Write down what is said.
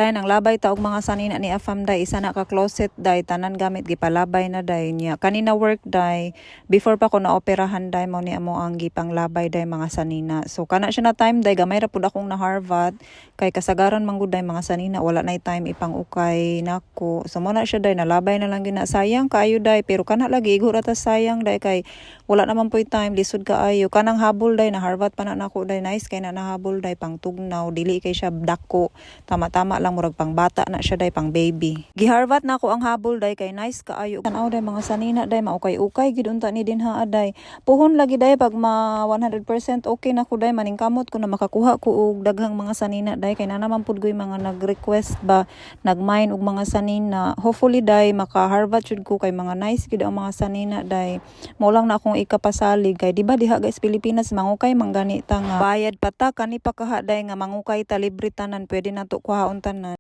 Dahil ang labay ta og mga sanina ni Afam day, isa na ka closet day, tanan gamit gipalabay na day niya. Kanina work day, before pa ko na operahan day mo ni amo ang gipang labay day mga sanina. So kana siya na time day, gamay ra pud akong na Harvard kay kasagaran man gud day mga sanina, wala na time ipang ukay nako. So mo na siya day, nalabay na lang gina, sayang kaayo day, pero kana lagi igo ra ta sayang day kay wala naman po'y time, lisod kaayo. Kanang habol day, na Harvard pa na nako day, nice kay na nahabol day, pang tugnaw, dili kay siya dako. Tama-tama lang, murag pang bata na siya day, pang baby. Giharvat na ako ang habol day, kay nice kaayo. Tanaw day, mga sanina day, maukay-ukay, gidunta ni din haa day. Puhon lagi day, pag ma 100% okay na ko day, maningkamot ko na makakuha ko og daghang mga sanina day, kay na naman pud ko'y mga nag-request ba, nag-mine og mga sanina. Hopefully day, maka-Harvard jud ko, kay mga nice gid ang mga sanina day. Mo lang na akong ikapasalig, kay di ba diha guys Pilipinas mangukay manggani ta nga bayad pa ta, kani pa kaha day nga mangukay ta libre tanan, pwede na to kuhaon tanan